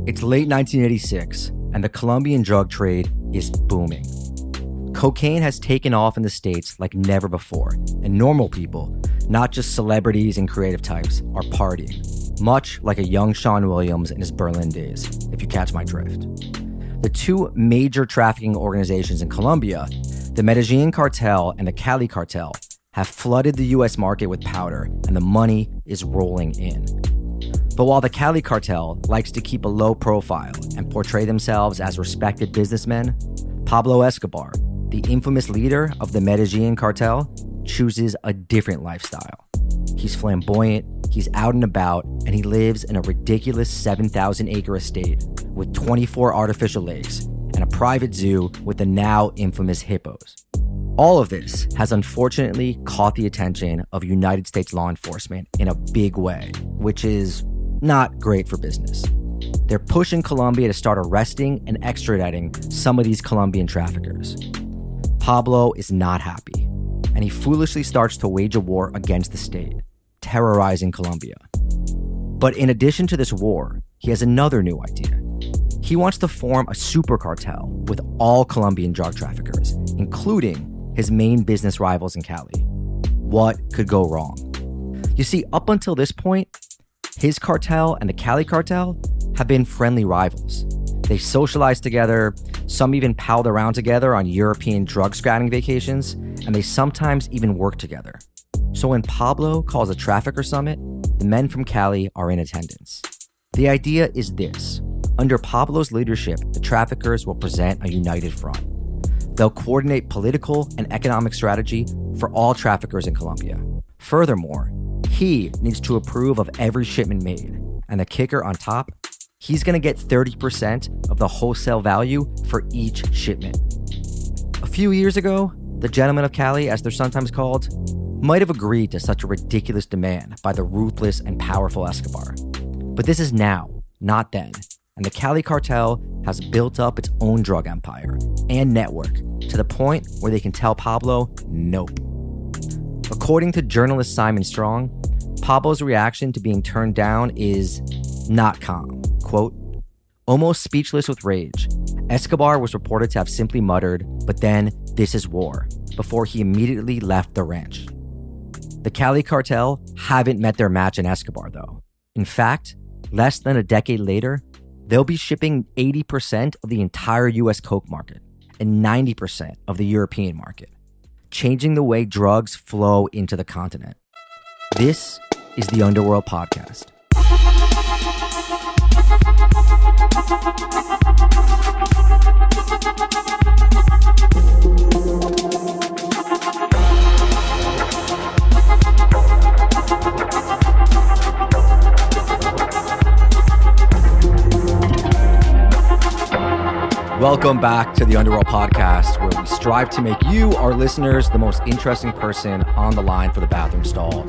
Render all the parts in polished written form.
It's late 1986, and the Colombian drug trade is booming. Cocaine has taken off in the States like never before, and normal people, not just celebrities and creative types, are partying, much like a young Sean Williams in his Berlin days, if you catch my drift. The two major trafficking organizations in Colombia, the Medellin Cartel and the Cali Cartel, have flooded the U.S. market with powder, and the money is rolling in. But while the Cali Cartel likes to keep a low profile and portray themselves as respected businessmen, Pablo Escobar, the infamous leader of the Medellin Cartel, chooses a different lifestyle. He's flamboyant, he's out and about, and he lives in a ridiculous 7,000-acre estate with 24 artificial lakes and a private zoo with the now infamous hippos. All of this has unfortunately caught the attention of United States law enforcement in a big way, which is not great for business. They're pushing Colombia to start arresting and extraditing some of these Colombian traffickers. Pablo is not happy, and he foolishly starts to wage a war against the state, terrorizing Colombia. But in addition to this war, he has another new idea. He wants to form a super cartel with all Colombian drug traffickers, including his main business rivals in Cali. What could go wrong? You see, up until this point, his cartel and the Cali Cartel have been friendly rivals. They socialized together, some even palled around together on European drug scouting vacations, and they sometimes even worked together. So when Pablo calls a trafficker summit, the men from Cali are in attendance. The idea is this. Under Pablo's leadership, the traffickers will present a united front. They'll coordinate political and economic strategy for all traffickers in Colombia. Furthermore, he needs to approve of every shipment made. And the kicker on top, he's going to get 30% of the wholesale value for each shipment. A few years ago, the Gentlemen of Cali, as they're sometimes called, might have agreed to such a ridiculous demand by the ruthless and powerful Escobar. But this is now, not then. And the Cali Cartel has built up its own drug empire and network to the point where they can tell Pablo, nope. According to journalist Simon Strong, Pablo's reaction to being turned down is not calm. Quote, almost speechless with rage, Escobar was reported to have simply muttered, but then, this is war, before he immediately left the ranch. The Cali Cartel haven't met their match in Escobar, though. In fact, less than a decade later, they'll be shipping 80% of the entire U.S. coke market and 90% of the European market, changing the way drugs flow into the continent. This is the Underworld Podcast. Welcome back to the Underworld Podcast, where we strive to make you, our listeners, the most interesting person on the line for the bathroom stall.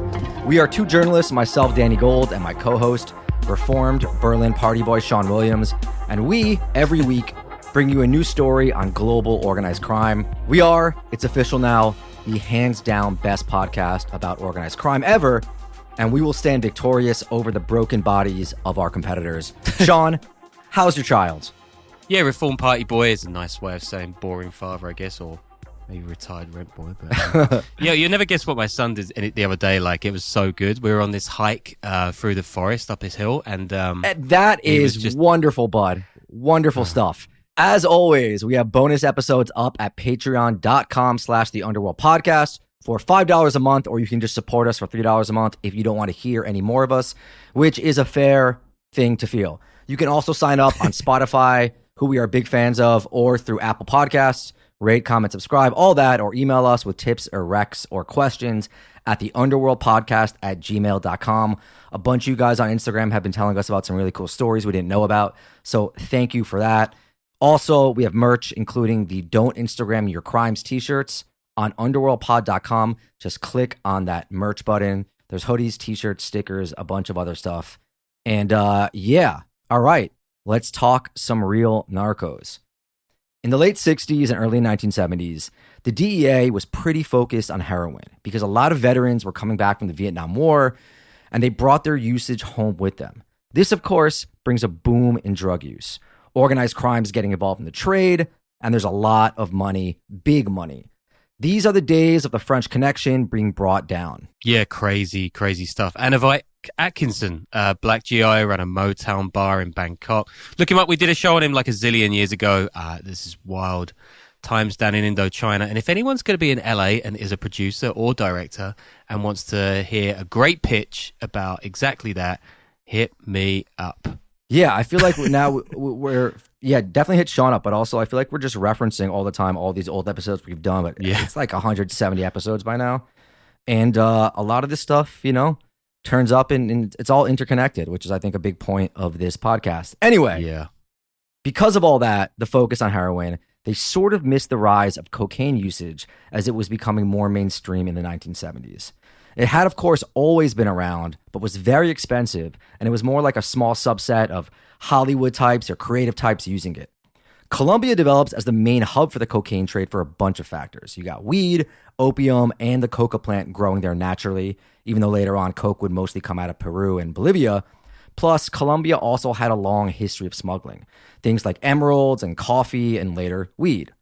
We are two journalists, myself, Danny Gold, and my co-host, reformed Berlin party boy Sean Williams, and we, every week, bring you a new story on global organized crime. We are, it's official now, the hands-down best podcast about organized crime ever, and we will stand victorious over the broken bodies of our competitors. Sean, how's your child? Yeah, reformed party boy is a nice way of saying boring father, I guess, or maybe retired rent boy. But yeah, you'll never guess what my son did in it the other day. Like, it was so good. We were on this hike through the forest up this hill, and that is just wonderful, bud. Wonderful stuff. As always, we have bonus episodes up at patreon.com/the Underworld Podcast for $5 a month, or you can just support us for $3 a month if you don't want to hear any more of us, which is a fair thing to feel. You can also sign up on Spotify, who we are big fans of, or through Apple Podcasts. Rate, comment, subscribe, all that, or email us with tips or recs or questions at theunderworldpodcast@gmail.com. A bunch of you guys on Instagram have been telling us about some really cool stories we didn't know about, so thank you for that. Also, we have merch, including the Don't Instagram Your Crimes t-shirts on underworldpod.com. Just click on that merch button. There's hoodies, t-shirts, stickers, a bunch of other stuff. And yeah, all right. Let's talk some real narcos. In the late 60s and early 1970s, the DEA was pretty focused on heroin because a lot of veterans were coming back from the Vietnam War, and they brought their usage home with them. This, of course, brings a boom in drug use. Organized crime is getting involved in the trade, and there's a lot of money, big money. These are the days of the French Connection being brought down. Yeah, crazy stuff. And Ivite Atkinson, black GI, ran a Motown bar in Bangkok. Look him up. We did a show on him like a zillion years ago. This is wild times down in Indochina. And if anyone's going to be in LA and is a producer or director and wants to hear a great pitch about exactly that, hit me up. Yeah, I feel like now we're definitely hit Sean up, but also I feel like we're just referencing all the time all these old episodes we've done, but it's like 170 episodes by now. And a lot of this stuff, turns up and it's all interconnected, which is, I think, a big point of this podcast. Anyway, because of all that, the focus on heroin, they sort of missed the rise of cocaine usage as it was becoming more mainstream in the 1970s. It had, of course, always been around, but was very expensive, and it was more like a small subset of Hollywood types or creative types using it. Colombia develops as the main hub for the cocaine trade for a bunch of factors. You got weed, opium, and the coca plant growing there naturally, even though later on coke would mostly come out of Peru and Bolivia. Plus, Colombia also had a long history of smuggling, things like emeralds and coffee and later weed.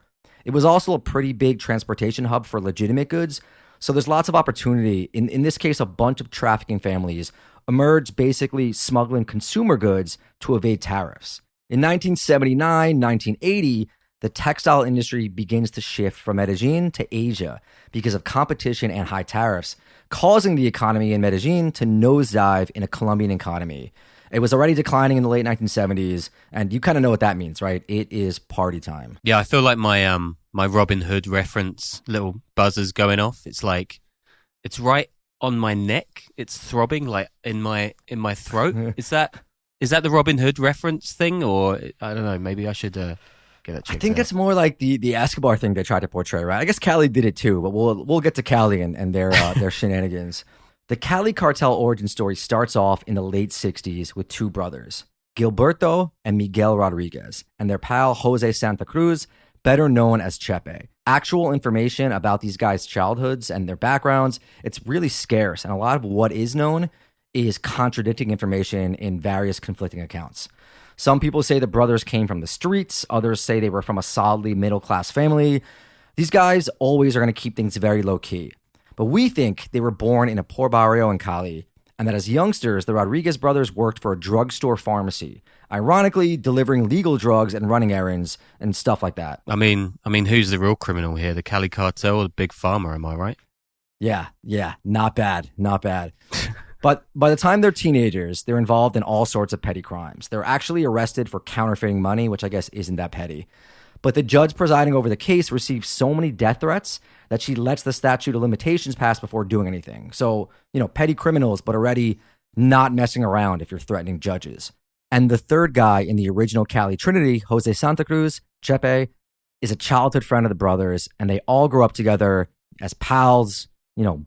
It was also a pretty big transportation hub for legitimate goods, so there's lots of opportunity. In this case, a bunch of trafficking families emerged basically smuggling consumer goods to evade tariffs. In 1979, 1980, the textile industry begins to shift from Medellin to Asia because of competition and high tariffs, causing the economy in Medellin to nosedive in a Colombian economy. It was already declining in the late 1970s, and you kind of know what that means, right? It is party time. Yeah, I feel like my Robin Hood reference little buzzers going off. It's like, it's right on my neck. It's throbbing like in my throat. Is that the Robin Hood reference thing, or I don't know? Maybe I should get that checked I think out. that's more like the Escobar thing they tried to portray, right? I guess Cali did it too, but we'll get to Cali and their shenanigans. The Cali Cartel origin story starts off in the late 60s with two brothers, Gilberto and Miguel Rodriguez, and their pal Jose Santa Cruz, better known as Chepe. Actual information about these guys' childhoods and their backgrounds, it's really scarce, and a lot of what is known is contradicting information in various conflicting accounts. Some people say the brothers came from the streets, others say they were from a solidly middle-class family. These guys always are going to keep things very low-key. But we think they were born in a poor barrio in Cali, and that as youngsters, the Rodriguez brothers worked for a drugstore pharmacy, ironically delivering legal drugs and running errands and stuff like that. I mean, who's the real criminal here? The Cali Cartel or the Big Pharma, am I right? Yeah, not bad. But by the time they're teenagers, they're involved in all sorts of petty crimes. They're actually arrested for counterfeiting money, which I guess isn't that petty. But the judge presiding over the case receives so many death threats that she lets the statute of limitations pass before doing anything. So, petty criminals, but already not messing around if you're threatening judges. And the third guy in the original Cali Trinity, Jose Santa Cruz, Chepe, is a childhood friend of the brothers, and they all grew up together as pals,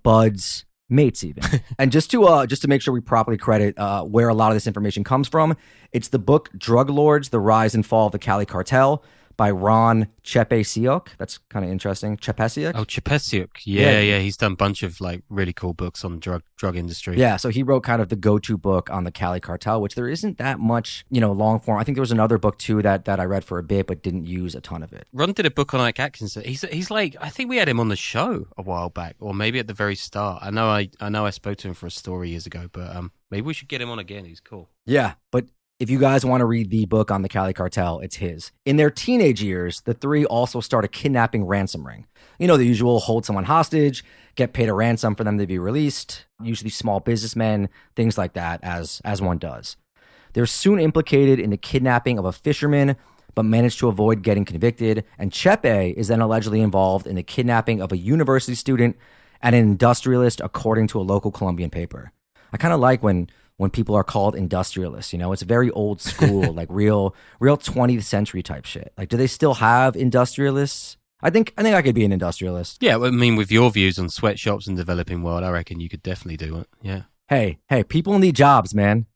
buds, mates even. And just to make sure we properly credit where a lot of this information comes from, it's the book Drug Lords, The Rise and Fall of the Cali Cartel by Ron Chepesiuk. That's kind of interesting. Chepesiuk? Oh, Chepesiuk. Yeah. He's done a bunch of like really cool books on the drug industry. Yeah, so he wrote kind of the go-to book on the Cali Cartel, which there isn't that much, long form. I think there was another book too that I read for a bit but didn't use a ton of it. Ron did a book on Ike Atkinson. He's like, I think we had him on the show a while back, or maybe at the very start. I know I spoke to him for a story years ago, but maybe we should get him on again. He's cool. Yeah, but if you guys want to read the book on the Cali Cartel, it's his. In their teenage years, the three also start a kidnapping ransom ring. The usual hold someone hostage, get paid a ransom for them to be released, usually small businessmen, things like that, as one does. They're soon implicated in the kidnapping of a fisherman, but manage to avoid getting convicted, and Chepe is then allegedly involved in the kidnapping of a university student and an industrialist, according to a local Colombian paper. I kind of like when people are called industrialists, it's very old school, like real 20th century type shit. Like, do they still have industrialists? I think I could be an industrialist. Yeah, I mean, with your views on sweatshops and developing world, I reckon you could definitely do it. Yeah. Hey, people need jobs, man.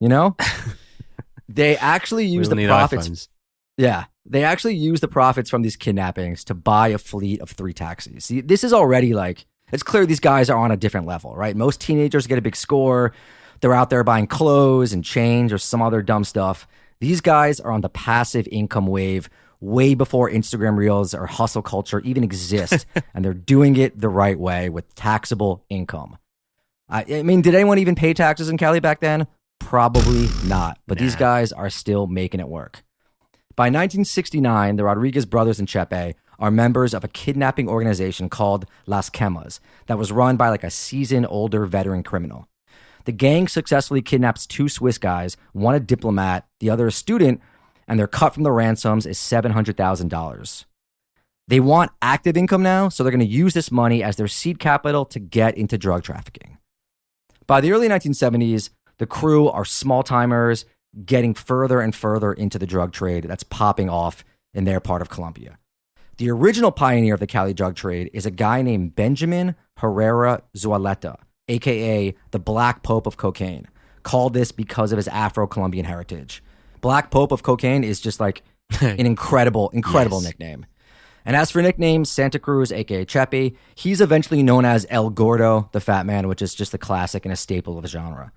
They actually use the profits. iPhones. Yeah, they actually use the profits from these kidnappings to buy a fleet of 3 taxis. See, this is already like, it's clear these guys are on a different level, right? Most teenagers get a big score. They're out there buying clothes and change or some other dumb stuff. These guys are on the passive income wave way before Instagram Reels or hustle culture even exist, and they're doing it the right way with taxable income. I mean, did anyone even pay taxes in Cali back then? Probably not, but these guys are still making it work. By 1969, the Rodriguez brothers and Chepe are members of a kidnapping organization called Las Quemas that was run by like a seasoned older veteran criminal. The gang successfully kidnaps 2 Swiss guys, one a diplomat, the other a student, and their cut from the ransoms is $700,000. They want active income now, so they're going to use this money as their seed capital to get into drug trafficking. By the early 1970s, the crew are small-timers getting further and further into the drug trade that's popping off in their part of Colombia. The original pioneer of the Cali drug trade is a guy named Benjamin Herrera Zualeta, a.k.a. the Black Pope of Cocaine, called this because of his Afro-Colombian heritage. Black Pope of Cocaine is just like an incredible nickname. And as for nicknames, Santa Cruz, a.k.a. Chepe, he's eventually known as El Gordo, the Fat Man, which is just a classic and a staple of the genre.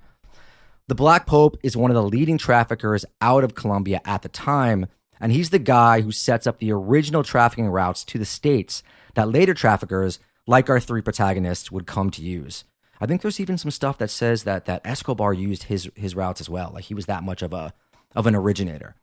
The Black Pope is one of the leading traffickers out of Colombia at the time, and he's the guy who sets up the original trafficking routes to the States that later traffickers, like our 3 protagonists, would come to use. I think there's even some stuff that says that Escobar used his routes as well. Like he was that much of an originator.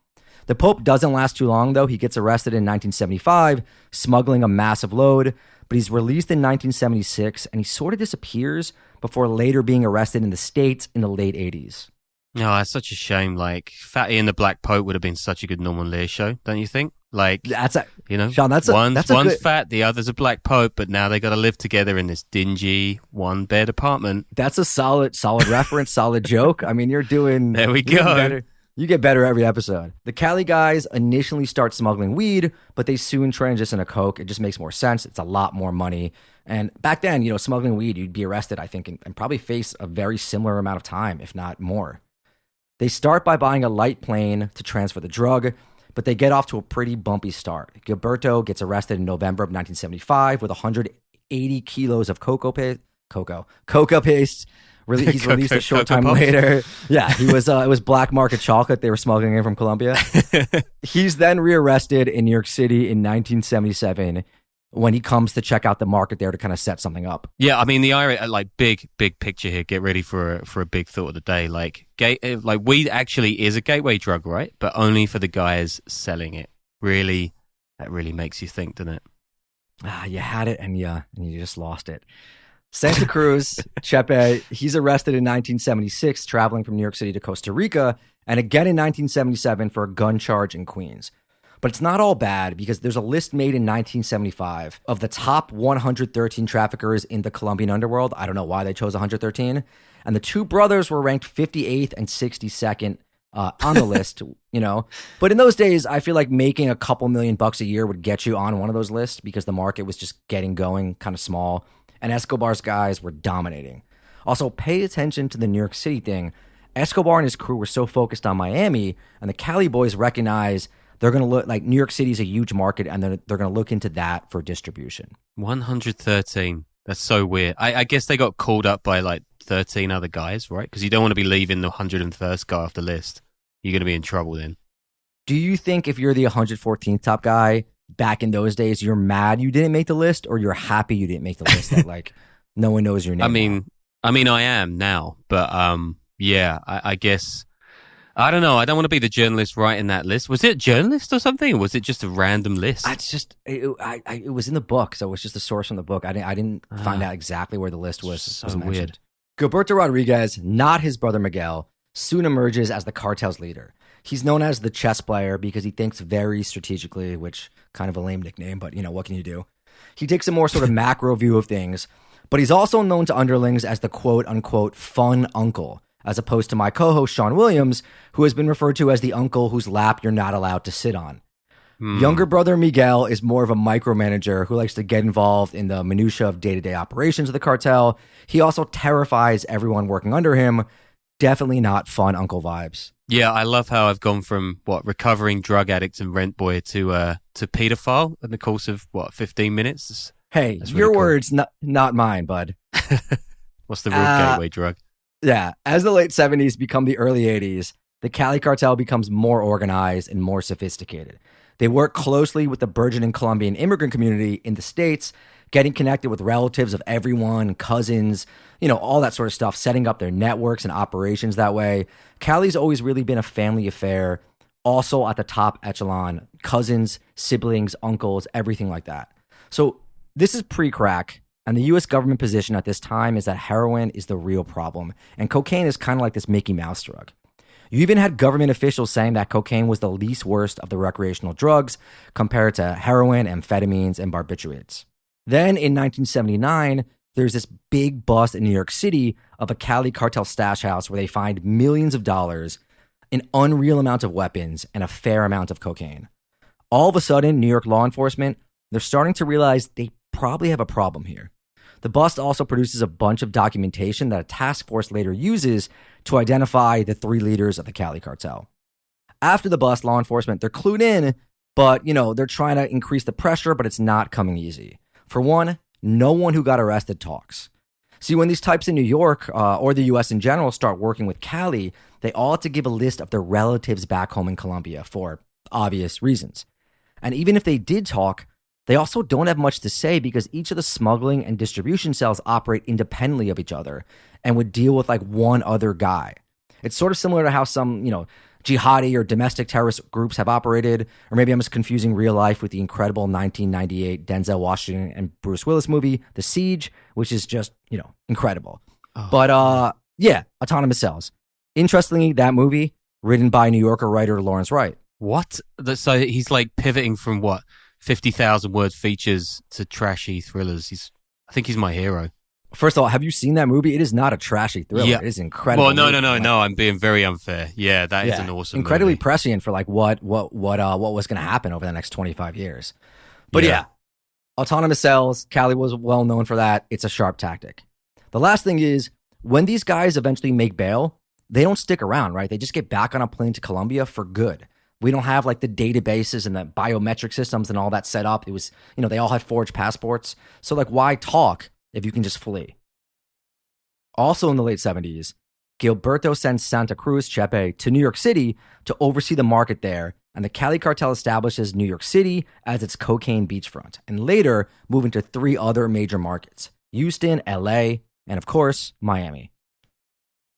The Pope doesn't last too long, though. He gets arrested in 1975, smuggling a massive load, but he's released in 1976, and he sort of disappears before later being arrested in the States in the late 80s. No, it's such a shame. Like, Fatty and the Black Pope would have been such a good Norman Lear show, don't you think? Like, Sean, one's fat, the other's a Black Pope, but now they got to live together in this dingy 1-bed apartment. That's a solid reference, solid joke. I mean, you're doing... There we go. You get better every episode. The Cali guys initially start smuggling weed, but they soon transition to coke. It just makes more sense. It's a lot more money. And back then, smuggling weed, you'd be arrested, I think, and probably face a very similar amount of time, if not more. They start by buying a light plane to transfer the drug, but they get off to a pretty bumpy start. Gilberto gets arrested in November of 1975 with 180 kilos of coca paste. He's released a short time later. Yeah, it was black market chocolate they were smuggling in from Colombia. He's then rearrested in New York City in 1977 when he comes to check out the market there to kind of set something up. Yeah, I mean, the Irish, big picture here. Get ready for a big thought of the day. Weed actually is a gateway drug, right? But only for the guys selling it. Really, that really makes you think, doesn't it? You had it and you just lost it. Santa Cruz, Chepe, he's arrested in 1976, traveling from New York City to Costa Rica, and again in 1977 for a gun charge in Queens. But it's not all bad because there's a list made in 1975 of the top 113 traffickers in the Colombian underworld. I don't know why they chose 113. And the 2 brothers were ranked 58th and 62nd on the list, But in those days, I feel like making a couple $1,000,000 a year would get you on one of those lists because the market was just getting going, kind of small. And Escobar's guys were dominating. Also, pay attention to the New York City thing. Escobar and his crew were so focused on Miami, and the Cali boys recognize they're going to look like New York City is a huge market, and they're going to look into that for distribution. 113. That's so weird. I guess they got called up by 13 other guys, right? Because you don't want to be leaving the 101st guy off the list. You're going to be in trouble then. Do you think if you're the 114th top guy, back in those days, you're mad you didn't make the list, or you're happy you didn't make the list that no one knows your name? I mean, I am now, but I guess I don't know. I don't want to be the journalist writing that list. Was it a journalist or something, or was it just a random list? It's just it was in the book, so it was just a source from the book. I didn't find out exactly where the list was. So weird. Gilberto Rodriguez, not his brother Miguel, soon emerges as the cartel's leader. He's known as the chess player because he thinks very strategically, which kind of a lame nickname, but what can you do? He takes a more sort of macro view of things, but he's also known to underlings as the quote-unquote fun uncle, as opposed to my co-host Sean Williams, who has been referred to as the uncle whose lap you're not allowed to sit on. Younger brother Miguel is more of a micromanager who likes to get involved in the minutia of day-to-day operations of the cartel. He also terrifies everyone working under him. Definitely not fun uncle vibes. Yeah, I love how I've gone from recovering drug addict and rent boy to pedophile in the course of 15 minutes. Hey, really your words, not mine, bud. What's the real gateway drug? Yeah, as the late 70s become the early 80s, the Cali Cartel becomes more organized and more sophisticated. They work closely with the burgeoning Colombian immigrant community in the States, getting connected with relatives of everyone, cousins, all that sort of stuff, setting up their networks and operations that way. Cali's always really been a family affair, also at the top echelon, cousins, siblings, uncles, everything like that. So this is pre-crack, and the U.S. government position at this time is that heroin is the real problem, and cocaine is kind of like this Mickey Mouse drug. You even had government officials saying that cocaine was the least worst of the recreational drugs compared to heroin, amphetamines, and barbiturates. Then in 1979, there's this big bust in New York City of a Cali Cartel stash house where they find millions of dollars, an unreal amount of weapons, and a fair amount of cocaine. All of a sudden, New York law enforcement, they're starting to realize they probably have a problem here. The bust also produces a bunch of documentation that a task force later uses to identify the 3 leaders of the Cali Cartel. After the bust, law enforcement, they're clued in, but, they're trying to increase the pressure, but it's not coming easy. For one, no one who got arrested talks. See, when these types in New York or the U.S. in general start working with Cali, they all have to give a list of their relatives back home in Colombia for obvious reasons. And even if they did talk, they also don't have much to say because each of the smuggling and distribution cells operate independently of each other and would deal with like one other guy. It's sort of similar to how some, jihadi or domestic terrorist groups have operated, or maybe I'm just confusing real life with the incredible 1998 Denzel Washington and Bruce Willis movie, The Siege, which is just, incredible. Oh. But yeah, autonomous cells. Interestingly, that movie, written by New Yorker writer Lawrence Wright. What? So he's like pivoting from what? 50,000 word features to trashy thrillers. I think he's my hero. First of all, have you seen that movie? It is not a trashy thriller. Yeah. It is incredible. Well, no. I'm being very unfair. Yeah, that is an awesome incredibly movie. Prescient for like what was going to happen over the next 25 years. But yeah, autonomous cells, Cali was well known for that. It's a sharp tactic. The last thing is, when these guys eventually make bail, they don't stick around, right? They just get back on a plane to Colombia for good. We don't have like the databases and the biometric systems and all that set up. It was, they all had forged passports. So like, why talk if you can just flee? Also in the late 70s, Gilberto sends Santa Cruz Chepe to New York City to oversee the market there, and the Cali Cartel establishes New York City as its cocaine beachfront, and later move into 3 other major markets: Houston, LA, and of course, Miami.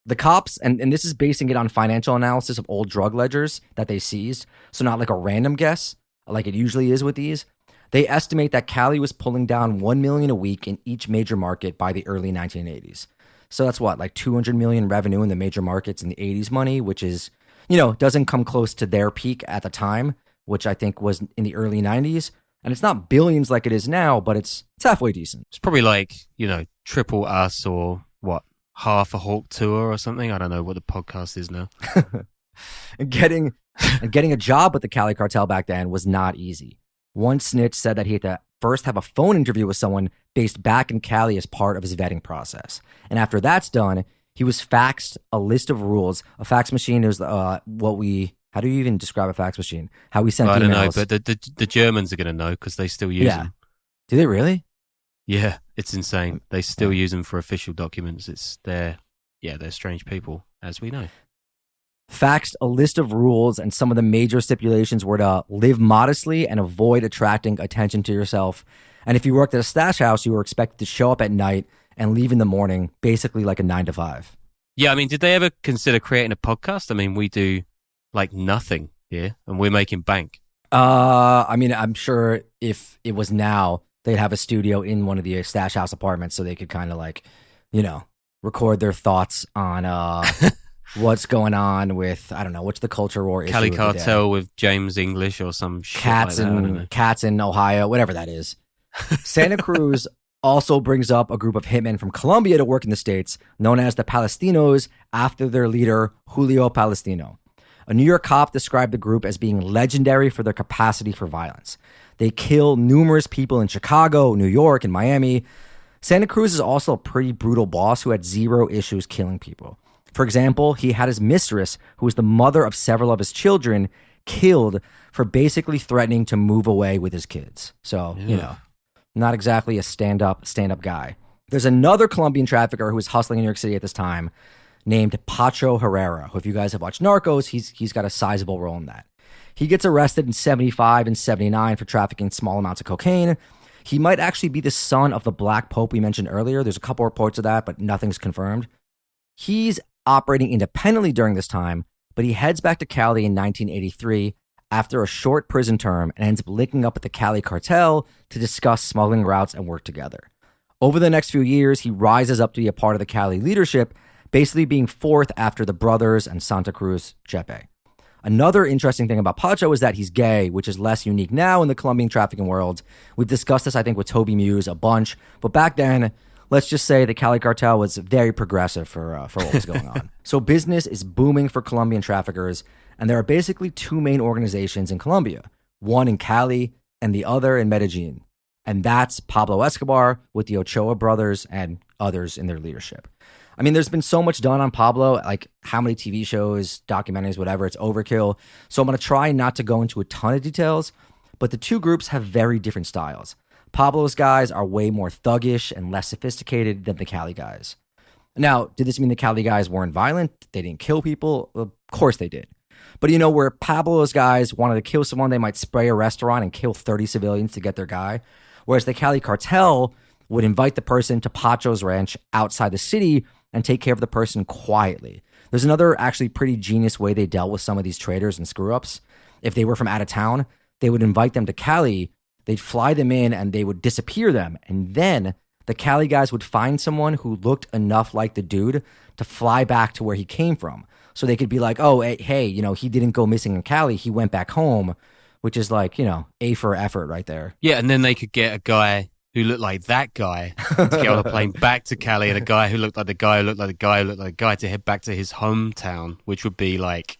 The cops, and this is basing it on financial analysis of old drug ledgers that they seized, so not like a random guess, like it usually is with these. They estimate that Cali was pulling down $1 million a week in each major market by the early 1980s. So that's what, like $200 million revenue in the major markets in the 80s money, which is, doesn't come close to their peak at the time, which I think was in the early 90s. And it's not billions like it is now, but it's halfway decent. It's probably like, triple us or what? Half a Hawk tour or something. I don't know what the podcast is now. and getting a job with the Cali Cartel back then was not easy. One snitch said that he had to first have a phone interview with someone based back in Cali as part of his vetting process. And after that's done, he was faxed a list of rules. A fax machine is how do you even describe a fax machine? How we send emails. I don't know, but the Germans are going to know because they still use them. Do they really? Yeah, it's insane. They still use them for official documents. They're strange people, as we know. Faxed a list of rules, and some of the major stipulations were to live modestly and avoid attracting attention to yourself. And if you worked at a stash house, you were expected to show up at night and leave in the morning, basically like a 9 to 5. Yeah, I mean, did they ever consider creating a podcast? I mean, we do like nothing here, and we're making bank. I mean, I'm sure if it was now, they'd have a studio in one of the stash house apartments so they could kind of like, record their thoughts on what's going on with, I don't know, what's the culture war issue. Cali Cartel with James English or some shit cats like that. Cats in Ohio, whatever that is. Santa Cruz also brings up a group of hitmen from Colombia to work in the States, known as the Palestinos, after their leader, Julio Palestino. A New York cop described the group as being legendary for their capacity for violence. They kill numerous people in Chicago, New York, and Miami. Santa Cruz is also a pretty brutal boss who had zero issues killing people. For example, he had his mistress, who was the mother of several of his children, killed for basically threatening to move away with his kids. So, not exactly a stand-up guy. There's another Colombian trafficker who was hustling in New York City at this time. named Pacho Herrera, who, if you guys have watched Narcos, he's got a sizable role in that. He gets arrested in 75 and 79 for trafficking small amounts of cocaine. He might actually be the son of the Black Pope we mentioned earlier. There's a couple reports of that, but nothing's confirmed. He's operating independently during this time, but he heads back to Cali in 1983 after a short prison term and ends up linking up with the Cali Cartel to discuss smuggling routes and work together. Over the next few years, he rises up to be a part of the Cali leadership, basically being fourth after the brothers and Santa Cruz Chepe. Another interesting thing about Pacho is that he's gay, which is less unique now in the Colombian trafficking world. We've discussed this, I think, with Toby Muse a bunch, but back then, let's just say the Cali Cartel was very progressive for what was going on. So business is booming for Colombian traffickers, and there are basically two main organizations in Colombia, one in Cali and the other in Medellin. And that's Pablo Escobar with the Ochoa brothers and others in their leadership. I mean, there's been so much done on Pablo, like how many TV shows, documentaries, whatever, it's overkill. So I'm going to try not to go into a ton of details, but the two groups have very different styles. Pablo's guys are way more thuggish and less sophisticated than the Cali guys. Now, did this mean the Cali guys weren't violent? They didn't kill people? Of course they did. But you know, where Pablo's guys wanted to kill someone, they might spray a restaurant and kill 30 civilians to get their guy. Whereas the Cali Cartel would invite the person to Pacho's ranch outside the city and take care of the person quietly. There's another actually pretty genius way they dealt with some of these traitors and screw-ups. If they were from out of town, they would invite them to Cali, they'd fly them in, and they would disappear them. And then the Cali guys would find someone who looked enough like the dude to fly back to where he came from. So they could be like, oh, hey, you know, he didn't go missing in Cali, he went back home, which is like, you know, A for effort right there. Yeah, and then they could get a guy who looked like that guy to get on a plane back to Cali, and a guy who looked like the guy who looked like the guy who looked like the guy to head back to his hometown, which would be like,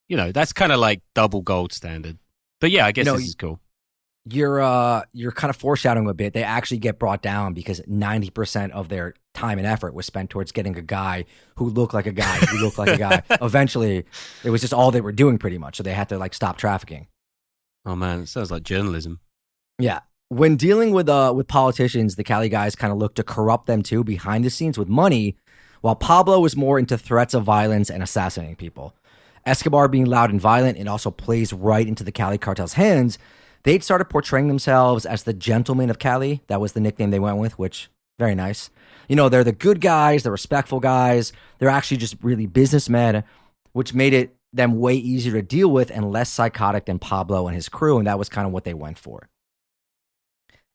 you know, that's kind of like double gold standard. But yeah, I guess this is cool. You're kind of foreshadowing a bit. They actually get brought down because 90% of their time and effort was spent towards getting a guy who looked like a guy who looked like a guy. Eventually, it was just all they were doing pretty much. So they had to like stop trafficking. Oh man, it sounds like journalism. Yeah. When dealing with politicians, the Cali guys kind of look to corrupt them too behind the scenes with money, while Pablo was more into threats of violence and assassinating people. Escobar being loud and violent, it also plays right into the Cali Cartel's hands. They'd started portraying themselves as the Gentlemen of Cali. That was the nickname they went with, which, very nice. You know, they're the good guys, the respectful guys. They're actually just really businessmen, which made it them way easier to deal with and less psychotic than Pablo and his crew, and that was kind of what they went for.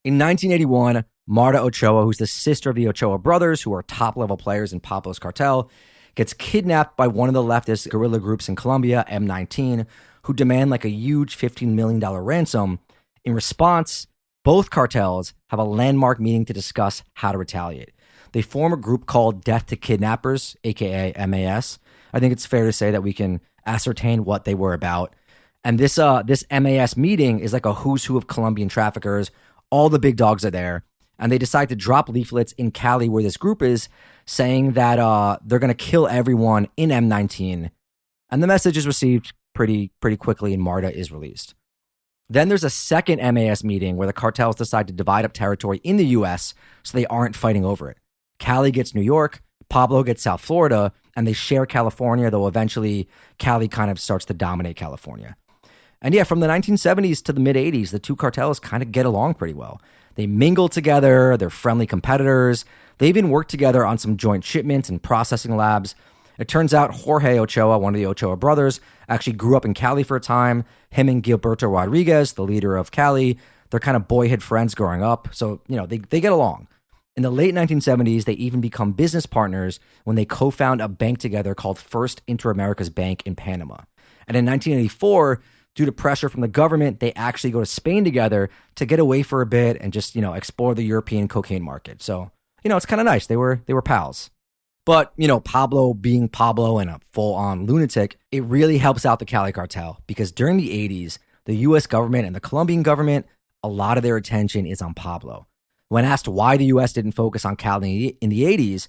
In 1981, Marta Ochoa, who's the sister of the Ochoa brothers, who are top-level players in Pablo's cartel, gets kidnapped by one of the leftist guerrilla groups in Colombia, M19, who demand like a huge $15 million ransom. In response, both cartels have a landmark meeting to discuss how to retaliate. They form a group called Death to Kidnappers, aka MAS. I think it's fair to say that we can ascertain what they were about. And this MAS meeting is like a who's who of Colombian traffickers. All the big dogs are there. And they decide to drop leaflets in Cali where this group is, saying that they're going to kill everyone in M19. And the message is received pretty quickly, and Marta is released. Then there's a second MAS meeting where the cartels decide to divide up territory in the U.S. so they aren't fighting over it. Cali gets New York, Pablo gets South Florida, and they share California, though eventually Cali kind of starts to dominate California. And yeah, from the 1970s to the mid-80s, the two cartels kind of get along pretty well. They mingle together, they're friendly competitors, they even work together on some joint shipments and processing labs. It turns out Jorge Ochoa, one of the Ochoa brothers, actually grew up in Cali for a time. Him and Gilberto Rodriguez, the leader of Cali, they're kind of boyhood friends growing up. So, you know, they get along. In the late 1970s, they even become business partners when they co-found a bank together called First Inter-Americas Bank in Panama. And in 1984, due to pressure from the government, they actually go to Spain together to get away for a bit and just, you know, explore the European cocaine market. So, you know, it's kind of nice. They were pals. But, you know, Pablo being Pablo and a full-on lunatic, it really helps out the Cali Cartel because during the 80s, the U.S. government and the Colombian government, a lot of their attention is on Pablo. When asked why the U.S. didn't focus on Cali in the 80s,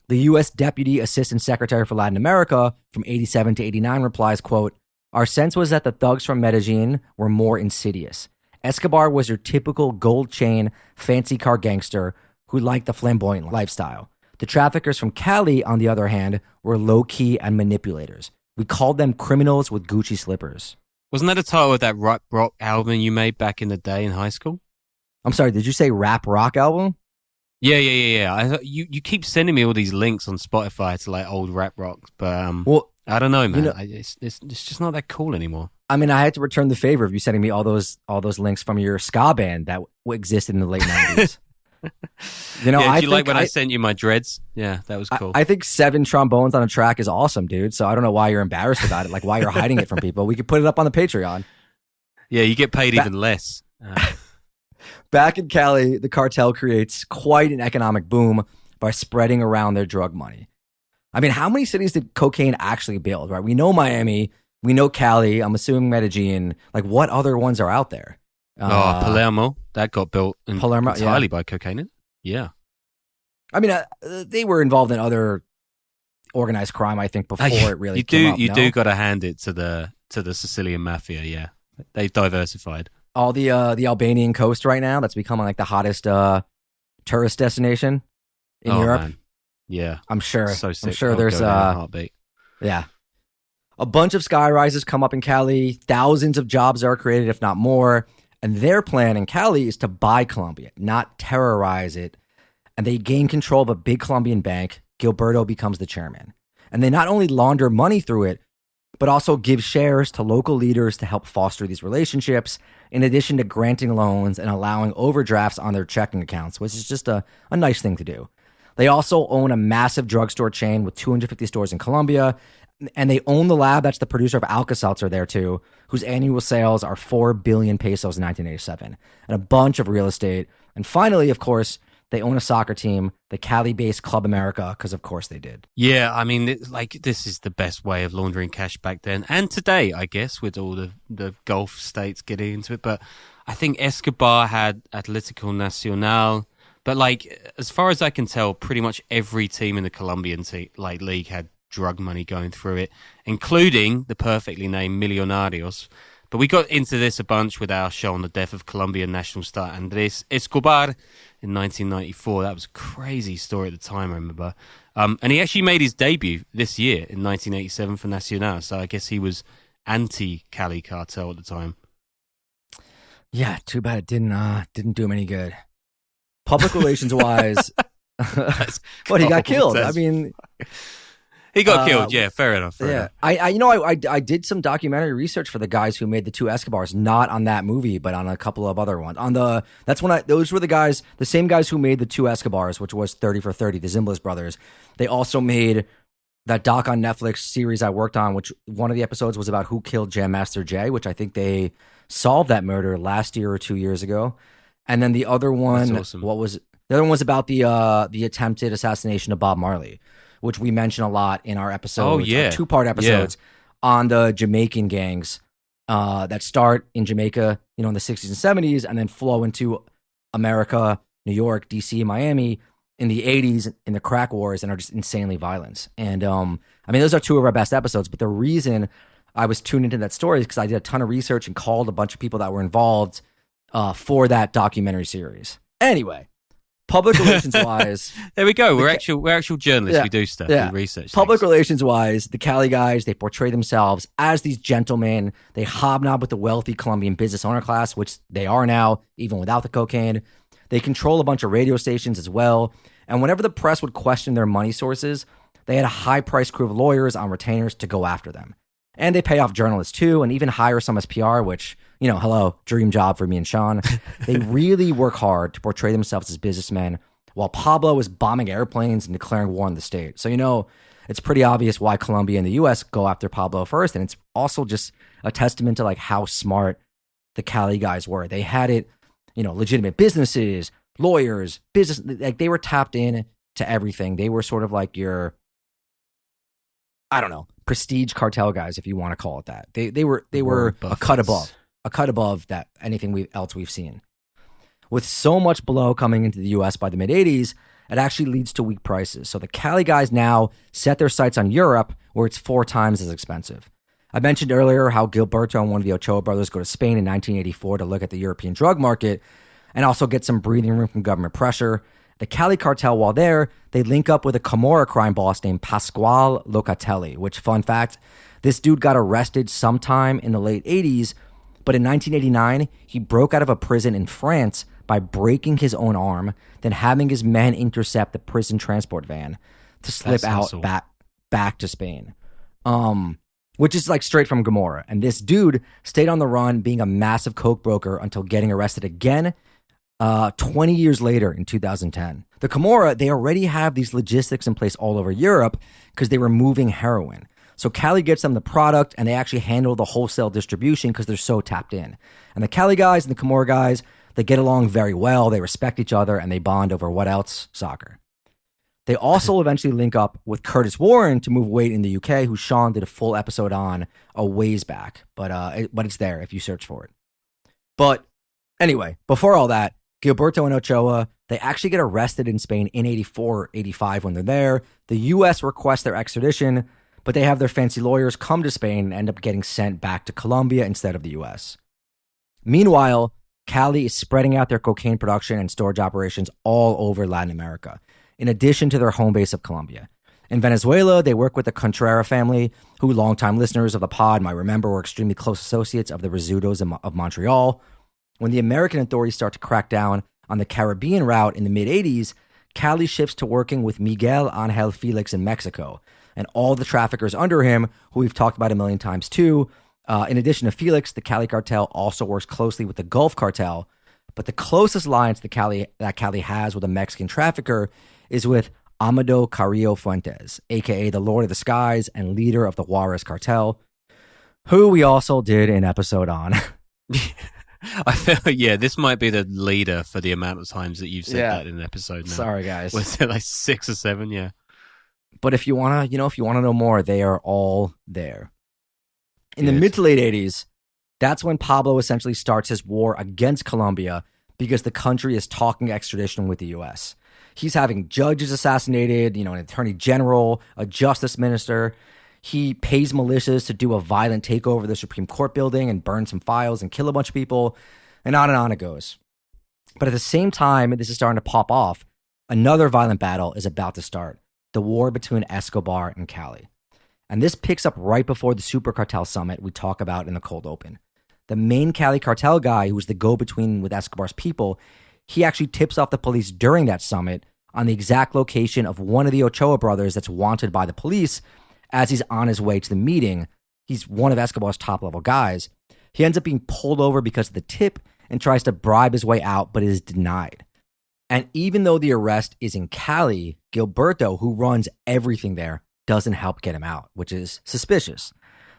the U.S. Deputy Assistant Secretary for Latin America from 87 to 89 replies, quote, "Our sense was that the thugs from Medellin were more insidious. Escobar was your typical gold chain, fancy car gangster who liked the flamboyant lifestyle. The traffickers from Cali, on the other hand, were low-key and manipulators. We called them criminals with Gucci slippers. Wasn't that the title of that rap rock album you made back in the day in high school? I'm sorry, did you say rap rock album? Yeah. You keep sending me all these links on Spotify to like old rap rocks, but well, I don't know, man. You know, It's just not that cool anymore. I mean, I had to return the favor of you sending me all those links from your ska band that existed in the late 90s. You know, did you like when I sent you my dreads? Yeah, that was cool. I think 7 trombones on a track is awesome, dude. So I don't know why you're embarrassed about it, like why you're hiding it from people. We could put it up on the Patreon. Yeah, you get paid even less. Back in Cali, the cartel creates quite an economic boom by spreading around their drug money. I mean, how many cities did cocaine actually build, right? We know Miami, we know Cali, I'm assuming Medellin. Like, what other ones are out there? Palermo, that got built entirely by cocaine. Yeah. I mean, they were involved in other organized crime, I think, before it really came up. You do got to hand it to the Sicilian mafia, yeah. They've diversified. All the Albanian coast right now, that's becoming like the hottest tourist destination in Europe. Man. Yeah. I'm sure. So sick. I'm sure there's heartbeat. Yeah. A bunch of sky rises come up in Cali. Thousands of jobs are created, if not more. And their plan in Cali is to buy Colombia, not terrorize it. And they gain control of a big Colombian bank. Gilberto becomes the chairman. And they not only launder money through it, but also give shares to local leaders to help foster these relationships, in addition to granting loans and allowing overdrafts on their checking accounts, which is just a nice thing to do. They also own a massive drugstore chain with 250 stores in Colombia, and they own the lab that's the producer of Alka-Seltzer there too, whose annual sales are 4 billion pesos in 1987, and a bunch of real estate. And finally, of course, they own a soccer team, the Cali-based Club America, because of course they did. Yeah, I mean, this is the best way of laundering cash back then. And today, I guess, with all the Gulf states getting into it. But I think Escobar had Atlético Nacional. But like, as far as I can tell, pretty much every team in the Colombian league had drug money going through it, including the perfectly named Millonarios. But we got into this a bunch with our show on the death of Colombian national star Andrés Escobar in 1994. That was a crazy story at the time, I remember. And he actually made his debut this year in 1987 for Nacional. So I guess he was anti-Cali Cartel at the time. Yeah, too bad it didn't do him any good. Public relations wise, what, he got killed. I mean, he got killed. Yeah, fair enough. Fair enough. I did some documentary research for the guys who made the 2 Escobars, not on that movie, but on a couple of other ones. Those were the same guys who made the 2 Escobars, which was 30 for 30, the Zimbalist brothers. They also made that doc on Netflix series I worked on, which one of the episodes was about who killed Jam Master Jay, which I think they solved that murder last year or 2 years ago. And then the other one, awesome. The other one was about the attempted assassination of Bob Marley, which we mention a lot in our episodes. Oh, yeah. 2-part episodes on the Jamaican gangs that start in Jamaica, in the 60s and 70s, and then flow into America, New York, DC, Miami in the 80s in the crack wars, and are just insanely violent. And I mean, those are 2 of our best episodes. But the reason I was tuned into that story is because I did a ton of research and called a bunch of people that were involved for that documentary series. Anyway, public relations wise, there we go. We're actual journalists. We do stuff. We research. Public relations wise, the Cali guys, they portray themselves as these gentlemen. They hobnob with the wealthy Colombian business owner class, which they are now, even without the cocaine. They control a bunch of radio stations as well. And whenever the press would question their money sources, they had a high-priced crew of lawyers on retainers to go after them. And they pay off journalists too, and even hire some as PR, which, hello, dream job for me and Sean. They really work hard to portray themselves as businessmen, while Pablo is bombing airplanes and declaring war on the state. So, it's pretty obvious why Colombia and the U.S. go after Pablo first, and it's also just a testament to like how smart the Cali guys were. They had it, legitimate businesses, lawyers, business, like they were tapped in to everything. They were sort of like your, I don't know, prestige cartel guys, if you want to call it that. They were a cut above that anything else we've seen. With so much blow coming into the U.S. by the mid-'80s, it actually leads to weak prices. So the Cali guys now set their sights on Europe, where it's 4 times as expensive. I mentioned earlier how Gilberto and one of the Ochoa brothers go to Spain in 1984 to look at the European drug market and also get some breathing room from government pressure. The Cali Cartel, while there, they link up with a Camorra crime boss named Pasquale Locatelli, which, fun fact, this dude got arrested sometime in the late 80s, but in 1989, he broke out of a prison in France by breaking his own arm, then having his men intercept the prison transport van to slip out back to Spain, which is like straight from Gomorrah. And this dude stayed on the run, being a massive coke broker until getting arrested again 20 years later in 2010. The Camorra, they already have these logistics in place all over Europe because they were moving heroin. So Cali gets them the product, and they actually handle the wholesale distribution because they're so tapped in. And the Cali guys and the Camorra guys, they get along very well. They respect each other, and they bond over what else? Soccer. They also eventually link up with Curtis Warren to move weight in the UK, who Sean did a full episode on a ways back. But it's there if you search for it. But anyway, before all that, Gilberto and Ochoa, they actually get arrested in Spain in 84, 85 when they're there. The U.S. requests their extradition, but they have their fancy lawyers come to Spain and end up getting sent back to Colombia instead of the U.S. Meanwhile, Cali is spreading out their cocaine production and storage operations all over Latin America, in addition to their home base of Colombia. In Venezuela, they work with the Contreras family, who longtime listeners of the pod might remember were extremely close associates of the Rizzutos of Montreal. When the American authorities start to crack down on the Caribbean route in the mid-'80s, Cali shifts to working with Miguel Angel Felix in Mexico, and all the traffickers under him, who we've talked about a million times too. In addition to Felix, the Cali Cartel also works closely with the Gulf Cartel, but the closest alliance that Cali has with a Mexican trafficker is with Amado Carrillo Fuentes, aka the Lord of the Skies and leader of the Juarez Cartel, who we also did an episode on. I feel this might be the leader for the amount of times that you've said that in an episode now. Sorry, guys. Was it like 6 or 7? Yeah. But if you want to know more, they are all there. In the mid to late 80s, that's when Pablo essentially starts his war against Colombia because the country is talking extradition with the U.S. He's having judges assassinated, an attorney general, a justice minister. He pays militias to do a violent takeover of the Supreme Court building and burn some files and kill a bunch of people, and on it goes. But at the same time, this is starting to pop off, another violent battle is about to start, the war between Escobar and Cali. And this picks up right before the Super Cartel Summit we talk about in the cold open. The main Cali Cartel guy, who's the go-between with Escobar's people, he actually tips off the police during that summit on the exact location of one of the Ochoa brothers that's wanted by the police as he's on his way to the meeting. He's one of Escobar's top-level guys. He ends up being pulled over because of the tip and tries to bribe his way out, but is denied. And even though the arrest is in Cali, Gilberto, who runs everything there, doesn't help get him out, which is suspicious.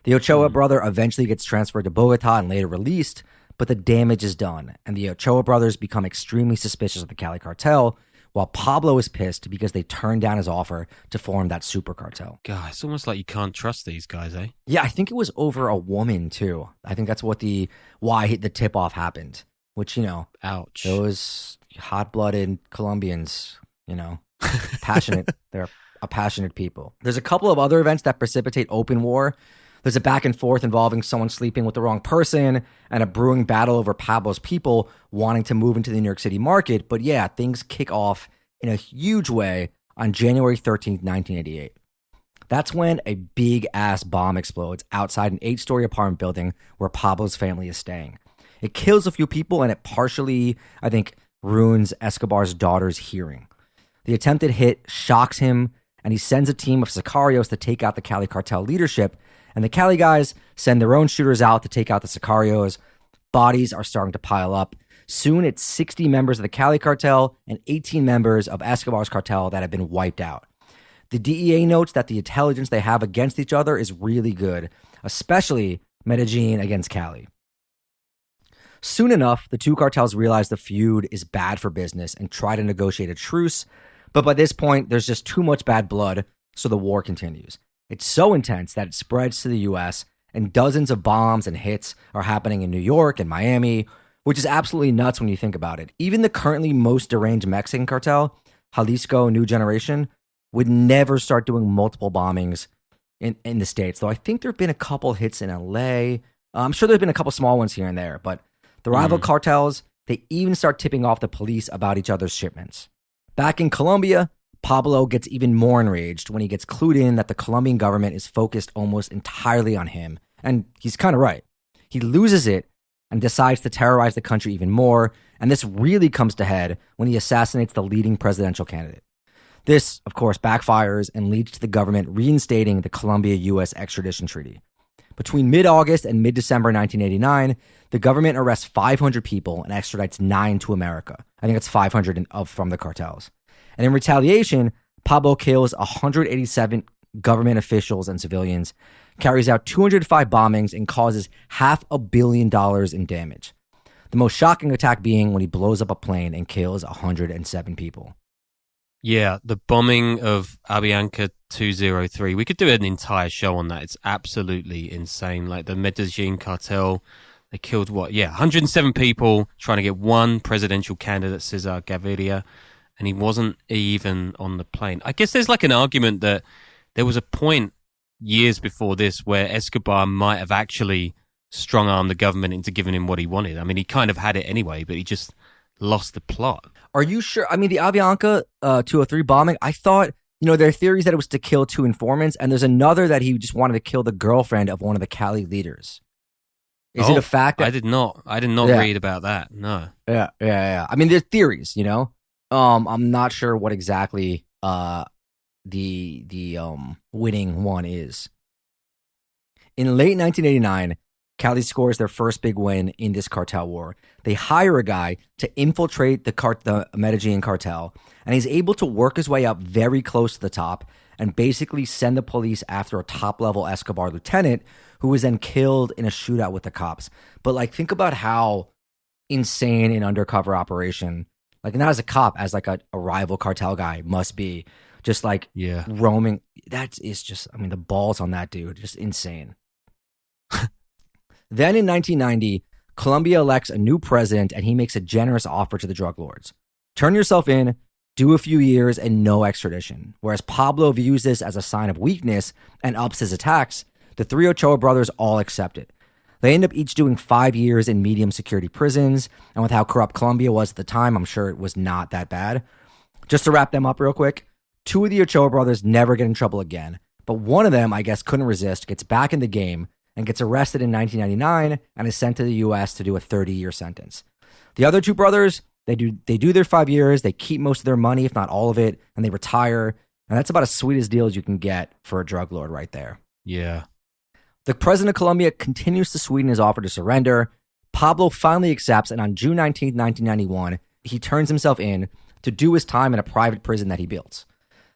The Ochoa brother eventually gets transferred to Bogota and later released, but the damage is done, and the Ochoa brothers become extremely suspicious of the Cali Cartel, while Pablo is pissed because they turned down his offer to form that super cartel. God, it's almost like you can't trust these guys, eh? Yeah, I think it was over a woman, too. I think that's why the tip-off happened, which, ouch. Those hot-blooded Colombians, passionate. They're a passionate people. There's a couple of other events that precipitate open war. There's a back and forth involving someone sleeping with the wrong person and a brewing battle over Pablo's people wanting to move into the New York City market. But yeah, things kick off in a huge way on January 13th, 1988. That's when a big-ass bomb explodes outside an 8-story apartment building where Pablo's family is staying. It kills a few people, and it partially, I think, ruins Escobar's daughter's hearing. The attempted hit shocks him, and he sends a team of sicarios to take out the Cali Cartel leadership, and the Cali guys send their own shooters out to take out the sicarios. Bodies are starting to pile up. Soon it's 60 members of the Cali Cartel and 18 members of Escobar's cartel that have been wiped out. The DEA notes that the intelligence they have against each other is really good, especially Medellin against Cali. Soon enough, the two cartels realize the feud is bad for business and try to negotiate a truce, but by this point, there's just too much bad blood, so the war continues. It's so intense that it spreads to the U.S., and dozens of bombs and hits are happening in New York and Miami, which is absolutely nuts when you think about it. Even the currently most deranged Mexican cartel, Jalisco New Generation, would never start doing multiple bombings in the States, though I think there have been a couple hits in L.A. I'm sure there's been a couple small ones here and there, but the rival cartels, they even start tipping off the police about each other's shipments. Back in Colombia, Pablo gets even more enraged when he gets clued in that the Colombian government is focused almost entirely on him. And he's kind of right. He loses it and decides to terrorize the country even more. And this really comes to head when he assassinates the leading presidential candidate. This, of course, backfires and leads to the government reinstating the Colombia-U.S. extradition treaty. Between mid-August and mid-December 1989, the government arrests 500 people and extradites 9 to America. I think it's 500 from the cartels. And in retaliation, Pablo kills 187 government officials and civilians, carries out 205 bombings, and causes $500 million in damage. The most shocking attack being when he blows up a plane and kills 107 people. Yeah, the bombing of Avianca 203. We could do an entire show on that. It's absolutely insane. Like the Medellin cartel, they killed 107 people trying to get one presidential candidate, Cesar Gaviria, and he wasn't even on the plane. I guess there's like an argument that there was a point years before this where Escobar might have actually strong-armed the government into giving him what he wanted. I mean, he kind of had it anyway, but he just lost the plot. Are you sure? I mean, the Avianca 203 bombing, I thought, there are theories that it was to kill 2 informants, and there's another that he just wanted to kill the girlfriend of one of the Cali leaders. Is it a fact that... I did not read about that, no. Yeah. I mean, there's theories, I'm not sure what exactly the winning one is. In late 1989, Cali scores their first big win in this cartel war. They hire a guy to infiltrate the Medellin cartel, and he's able to work his way up very close to the top and basically send the police after a top-level Escobar lieutenant who was then killed in a shootout with the cops. But, think about how insane an undercover operation, not as a cop, as, a rival cartel guy must be. Just, roaming. That is just, the balls on that dude, just insane. Then in 1990, Colombia elects a new president, and he makes a generous offer to the drug lords. Turn yourself in, do a few years, and no extradition. Whereas Pablo views this as a sign of weakness and ups his attacks, the 3 Ochoa brothers all accept it. They end up each doing 5 years in medium security prisons, and with how corrupt Colombia was at the time, I'm sure it was not that bad. Just to wrap them up real quick, 2 of the Ochoa brothers never get in trouble again, but one of them, I guess, couldn't resist, gets back in the game, and gets arrested in 1999 and is sent to the U.S. to do a 30-year sentence. The other 2 brothers, they do their 5 years, they keep most of their money, if not all of it, and they retire, and that's about as sweet as deal as you can get for a drug lord right there. Yeah. The president of Colombia continues to sweeten his offer to surrender. Pablo finally accepts, and on June 19, 1991, he turns himself in to do his time in a private prison that he built.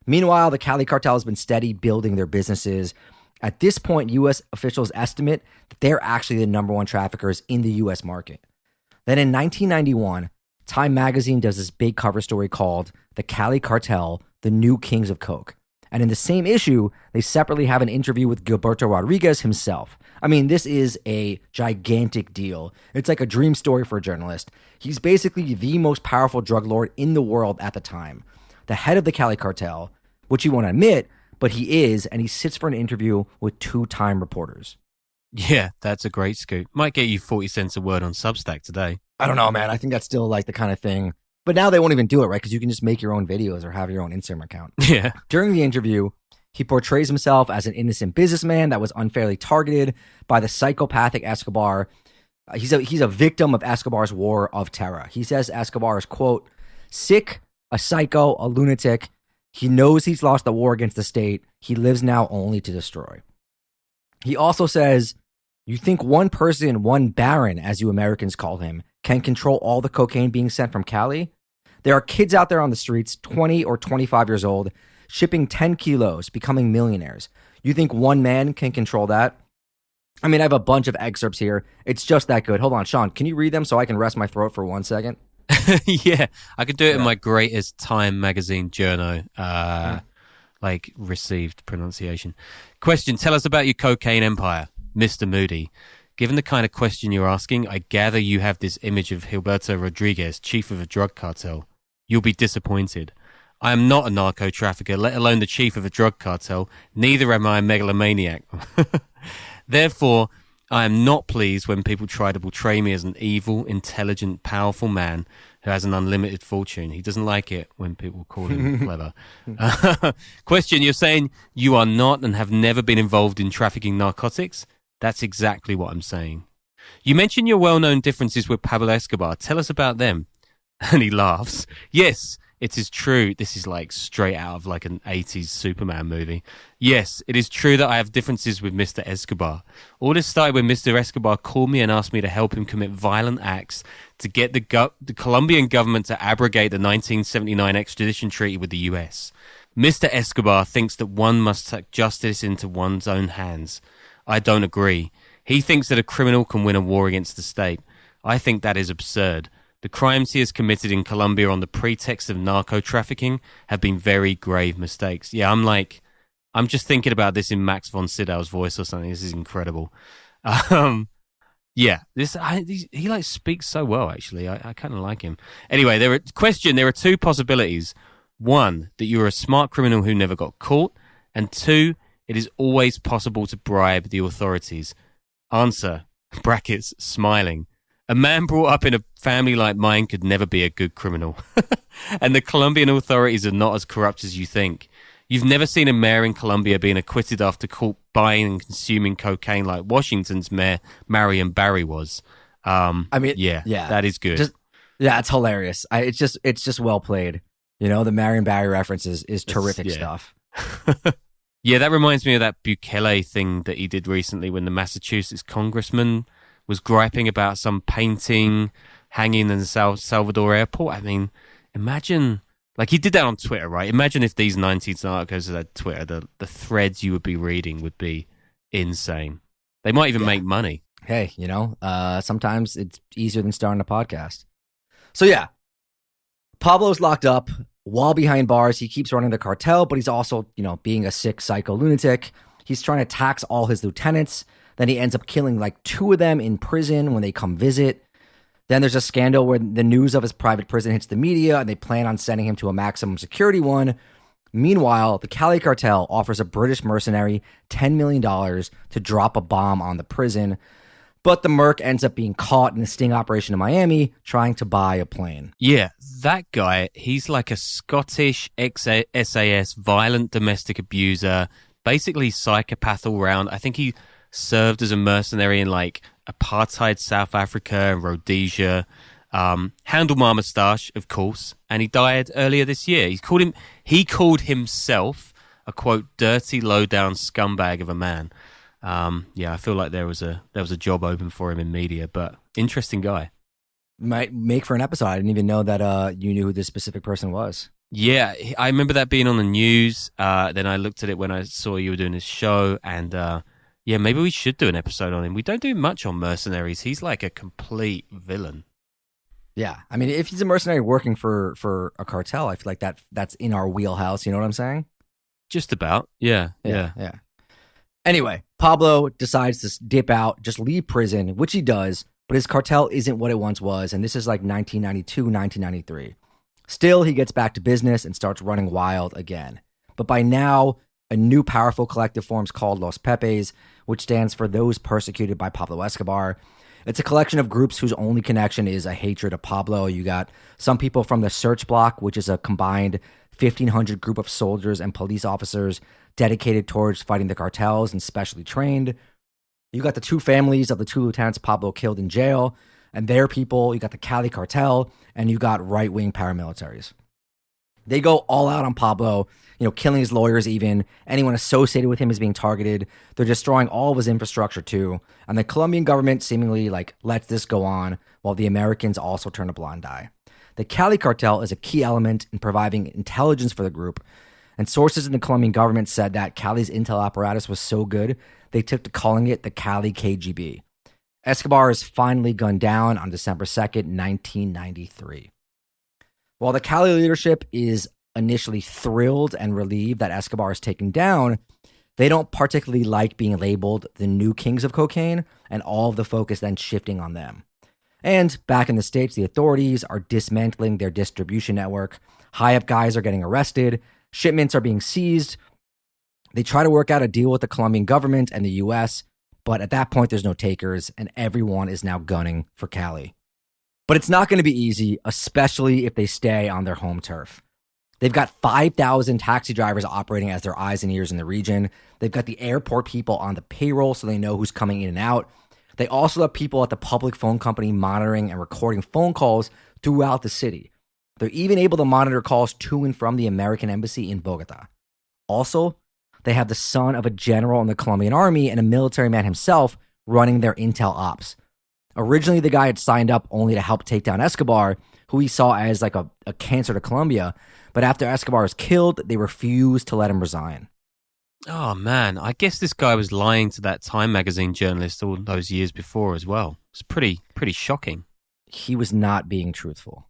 Meanwhile, the Cali Cartel has been steady building their businesses. At this point, U.S. officials estimate that they're actually the number 1 traffickers in the U.S. market. Then in 1991, Time magazine does this big cover story called The Cali Cartel, the New Kings of Coke. And in the same issue, they separately have an interview with Gilberto Rodriguez himself. This is a gigantic deal. It's like a dream story for a journalist. He's basically the most powerful drug lord in the world at the time. The head of the Cali Cartel, which he won't admit, but he is, and he sits for an interview with 2 Time reporters. Yeah, that's a great scoop. Might get you 40 cents a word on Substack today. I don't know, man. I think that's still the kind of thing. But now they won't even do it, right? Because you can just make your own videos or have your own Instagram account. Yeah. During the interview, he portrays himself as an innocent businessman that was unfairly targeted by the psychopathic Escobar. He's a victim of Escobar's war of terror. He says Escobar is, quote, sick, a psycho, a lunatic. He knows he's lost the war against the state. He lives now only to destroy. He also says, you think one person, one baron, as you Americans call him, can control all the cocaine being sent from Cali? There are kids out there on the streets, 20 or 25 years old, shipping 10 kilos, becoming millionaires. You think one man can control that? I have a bunch of excerpts here. It's just that good. Hold on, Sean, can you read them so I can rest my throat for 1 second? Yeah, I could do it in my greatest Time magazine journo, received pronunciation. Question, tell us about your cocaine empire, Mr. Moody. Given the kind of question you're asking, I gather you have this image of Gilberto Rodriguez, chief of a drug cartel. You'll be disappointed. I am not a narco trafficker, let alone the chief of a drug cartel. Neither am I a megalomaniac. Therefore, I am not pleased when people try to portray me as an evil, intelligent, powerful man who has an unlimited fortune. He doesn't like it when people call him clever. Question, you're saying you are not and have never been involved in trafficking narcotics? That's exactly what I'm saying. You mentioned your well-known differences with Pablo Escobar. Tell us about them. And he laughs. Yes, it is true. This is like straight out of like an 80s Superman movie. Yes, it is true that I have differences with Mr. Escobar. All this started when Mr. Escobar called me and asked me to help him commit violent acts to get the Colombian government to abrogate the 1979 extradition treaty with the US. Mr. Escobar thinks that one must take justice into one's own hands. I don't agree. He thinks that a criminal can win a war against the state. I think that is absurd. The crimes he has committed in Colombia on the pretext of narco-trafficking have been very grave mistakes. Yeah, I'm just thinking about this in Max von Sydow's voice or something. This is incredible. Yeah, he like speaks so well, actually. I kind of like him. Anyway, there are two possibilities. One, that you're a smart criminal who never got caught. And two, it is always possible to bribe the authorities. Answer, brackets, smiling. A man brought up in a family like mine could never be a good criminal. And the Colombian authorities are not as corrupt as you think. You've never seen a mayor in Colombia being acquitted after caught buying and consuming cocaine like Washington's mayor, Marion Barry, was. Yeah, that is good. It's hilarious. It's just well played. You know, the Marion Barry reference is terrific stuff. Yeah, that reminds me of that Bukele thing that he did recently when the Massachusetts congressman was griping about some painting hanging in the Salvador airport. I mean, imagine, like he did that on Twitter, right? Imagine if these 19 narcos had Twitter, the threads you would be reading would be insane. They might even make money. Hey, you know, sometimes it's easier than starting a podcast. So yeah, Pablo's locked up. While behind bars, he keeps running the cartel, but he's also, you know, being a sick psycho lunatic. He's trying to tax all his lieutenants. Then he ends up killing like 2 of them in prison when they come visit. Then there's a scandal where the news of his private prison hits the media and they plan on sending him to a maximum security one. Meanwhile, the Cali Cartel offers a British mercenary $10 million to drop a bomb on the prison. But the Merc ends up being caught in a sting operation in Miami trying to buy a plane. Yeah, that guy, he's like a Scottish ex-SAS violent domestic abuser, basically psychopath all round. I think he served as a mercenary in like apartheid South Africa and Rhodesia. Handlebar moustache, of course, and he died earlier this year. He called himself a quote dirty, low-down scumbag of a man. I feel like there was a job open for him in media, but interesting guy. Might make for an episode. I didn't even know that you knew who this specific person was. Yeah, I remember that being on the news. Then I looked at it when I saw you were doing this show, and maybe we should do an episode on him. We don't do much on mercenaries. He's like a complete villain. Yeah, I mean, if he's a mercenary working for a cartel, I feel like that's in our wheelhouse. You know what I'm saying? Just about. Yeah. Anyway, Pablo decides to dip out, just leave prison, which he does, but his cartel isn't what it once was, and this is like 1992, 1993. Still, he gets back to business and starts running wild again. But by now, a new powerful collective forms called Los Pepes, which stands for Those Persecuted by Pablo Escobar. It's a collection of groups whose only connection is a hatred of Pablo. You got some people from the Search Block, which is a combined 1,500 group of soldiers and police officers dedicated towards fighting the cartels and specially trained. You got the 2 families of the 2 lieutenants Pablo killed in jail and their people. You got the Cali Cartel, and you got right-wing paramilitaries. They go all out on Pablo, you know, killing his lawyers even. Anyone associated with him is being targeted. They're destroying all of his infrastructure too. And the Colombian government seemingly like lets this go on while the Americans also turn a blind eye. The Cali Cartel is a key element in providing intelligence for the group. And sources in the Colombian government said that Cali's intel apparatus was so good, they took to calling it the Cali KGB. Escobar is finally gunned down on December 2nd, 1993. While the Cali leadership is initially thrilled and relieved that Escobar is taken down, they don't particularly like being labeled the new kings of cocaine, and all of the focus then shifting on them. And back in the States, the authorities are dismantling their distribution network. High-up guys are getting arrested. Shipments are being seized. They try to work out a deal with the Colombian government and the U.S., but at that point, there's no takers, and everyone is now gunning for Cali. But it's not going to be easy, especially if they stay on their home turf. They've got 5,000 taxi drivers operating as their eyes and ears in the region. They've got the airport people on the payroll so they know who's coming in and out. They also have people at the public phone company monitoring and recording phone calls throughout the city. They're even able to monitor calls to and from the American embassy in Bogota. Also, they have the son of a general in the Colombian army and a military man himself running their intel ops. Originally, the guy had signed up only to help take down Escobar, who he saw as like a cancer to Colombia. But after Escobar was killed, they refused to let him resign. Oh, man. I guess this guy was lying to that Time magazine journalist all those years before as well. It's pretty shocking. He was not being truthful.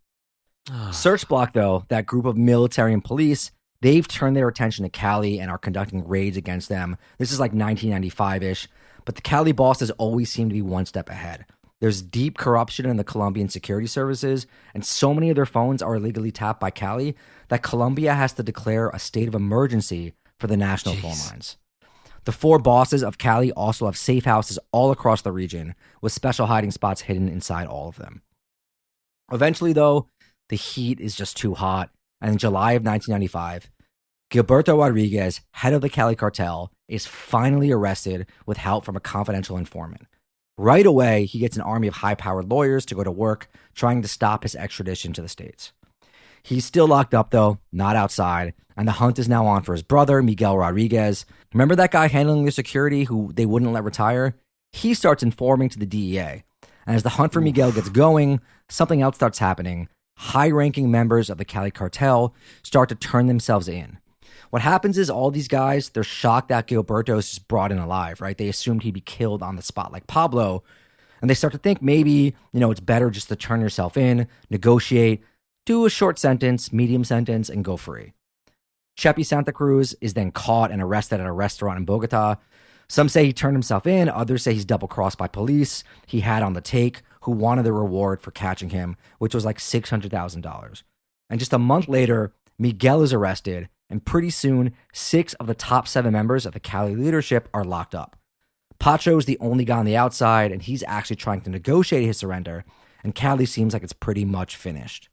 Search Block, though, that group of military and police, they've turned their attention to Cali and are conducting raids against them. This is like 1995-ish, but the Cali bosses always seem to be one step ahead. There's deep corruption in the Colombian security services, and so many of their phones are illegally tapped by Cali that Colombia has to declare a state of emergency for the national phone lines. The four bosses of Cali also have safe houses all across the region, with special hiding spots hidden inside all of them. Eventually, though, the heat is just too hot, and in July of 1995, Gilberto Rodriguez, head of the Cali Cartel, is finally arrested with help from a confidential informant. Right away, he gets an army of high-powered lawyers to go to work trying to stop his extradition to the States. He's still locked up, though, not outside, and the hunt is now on for his brother, Miguel Rodriguez. Remember that guy handling their security who they wouldn't let retire? He starts informing to the DEA. And as the hunt for Miguel gets going, something else starts happening. High-ranking members of the Cali Cartel start to turn themselves in. What happens is all these guys, they're shocked that Gilberto's just brought in alive, right? They assumed he'd be killed on the spot like Pablo. And they start to think maybe, it's better just to turn yourself in, negotiate, do a short sentence, medium sentence, and go free. Chepe Santa Cruz is then caught and arrested at a restaurant in Bogota. Some say he turned himself in. Others say he's double-crossed by police he had on the take, who wanted the reward for catching him, which was like $600,000. And just a month later, Miguel is arrested, and pretty soon, 6 of the top 7 members of the Cali leadership are locked up. Pacho is the only guy on the outside, and he's actually trying to negotiate his surrender, and Cali seems like it's pretty much finished.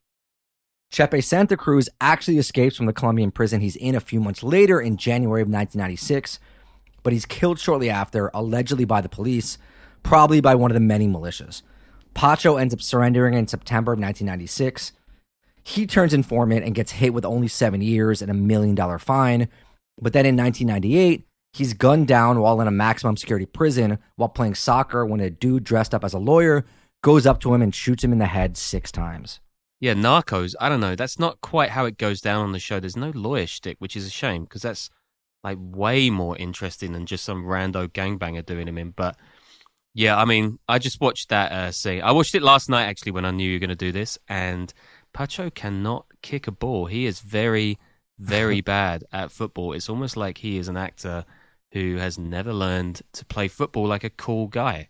Chepe Santa Cruz actually escapes from the Colombian prison he's in a few months later in January of 1996, but he's killed shortly after, allegedly by the police, probably by one of the many militias. Pacho ends up surrendering in September of 1996. He turns informant and gets hit with only 7 years and $1 million fine. But then in 1998, he's gunned down while in a maximum security prison while playing soccer when a dude dressed up as a lawyer goes up to him and shoots him in the head 6 times. Yeah, Narcos, I don't know. That's not quite how it goes down on the show. There's no lawyer shtick, which is a shame because that's like way more interesting than just some rando gangbanger doing him in. But yeah, I mean, I just watched that scene. I watched it last night, actually, when I knew you were going to do this. And Pacho cannot kick a ball. He is very, very bad at football. It's almost like he is an actor who has never learned to play football like a cool guy.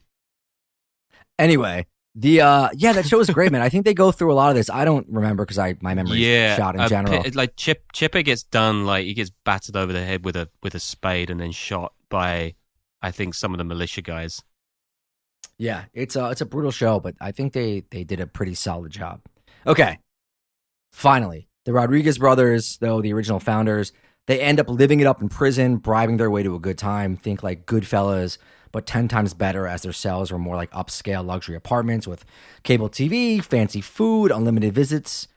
Anyway, that show is great, man. I think they go through a lot of this. I don't remember because my memory is shot in general. Like Chepe gets done, like he gets battered over the head with a spade and then shot by, I think, some of the militia guys. Yeah, it's a brutal show, but I think they did a pretty solid job. Okay, finally, the Rodriguez brothers, though the original founders, they end up living it up in prison, bribing their way to a good time. Think like Goodfellas, but 10 times better, as their cells were more like upscale luxury apartments with cable TV, fancy food, unlimited visits.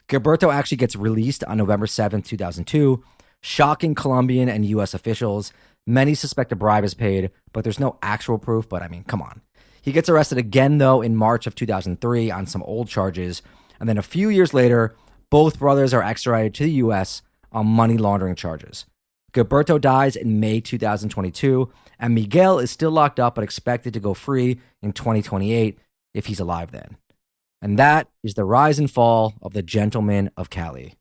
Gilberto actually gets released on November 7th, 2002, shocking Colombian and U.S. officials. Many suspect a bribe is paid, but there's no actual proof. But I mean, come on. He gets arrested again, though, in March of 2003 on some old charges. And then a few years later, both brothers are extradited to the U.S. on money laundering charges. Gilberto dies in May 2022, and Miguel is still locked up but expected to go free in 2028 if he's alive then. And that is the rise and fall of the Gentlemen of Cali.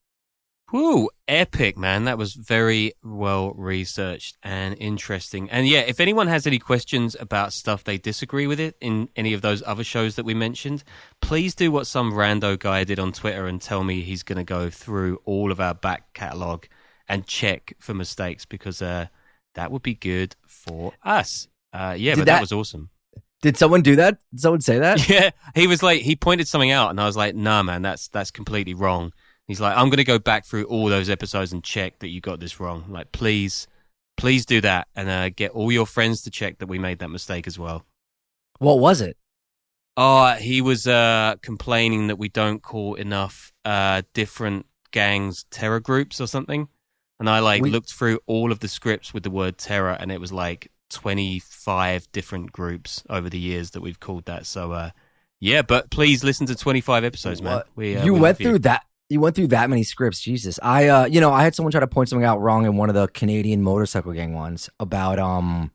Woo, epic, man. That was very well researched and interesting. And yeah, if anyone has any questions about stuff they disagree with it in any of those other shows that we mentioned, please do what some rando guy did on Twitter and tell me he's going to go through all of our back catalogue and check for mistakes because that would be good for us. That was awesome. Did someone do that? Did someone say that? Yeah, he was like, he pointed something out, and I was like, nah, man, that's completely wrong. He's like, I'm going to go back through all those episodes and check that you got this wrong. Like, please do that, and get all your friends to check that we made that mistake as well. What was it? He was complaining that we don't call enough different gangs terror groups or something. And I looked through all of the scripts with the word terror, and it was like 25 different groups over the years that we've called that. So, yeah, but please listen to 25 episodes, man. You went through that. You went through that many scripts, Jesus. I had someone try to point something out wrong in one of the Canadian motorcycle gang ones about, I'm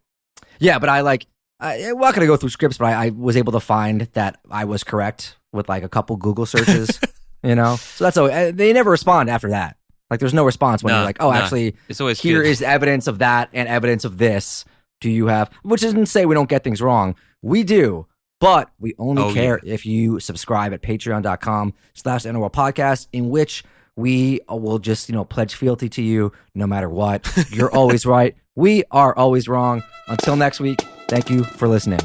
not going to go through scripts, but I was able to find that I was correct with like a couple Google searches, So that's they never respond after that. Like there's no response when you're like, actually, it's always here good. is evidence of that and evidence of this. Do you have, which doesn't say we don't get things wrong. We do. But we only care if you subscribe at patreon.com/Underworld Podcast, in which we will just, pledge fealty to you no matter what. You're always right. We are always wrong. Until next week, thank you for listening.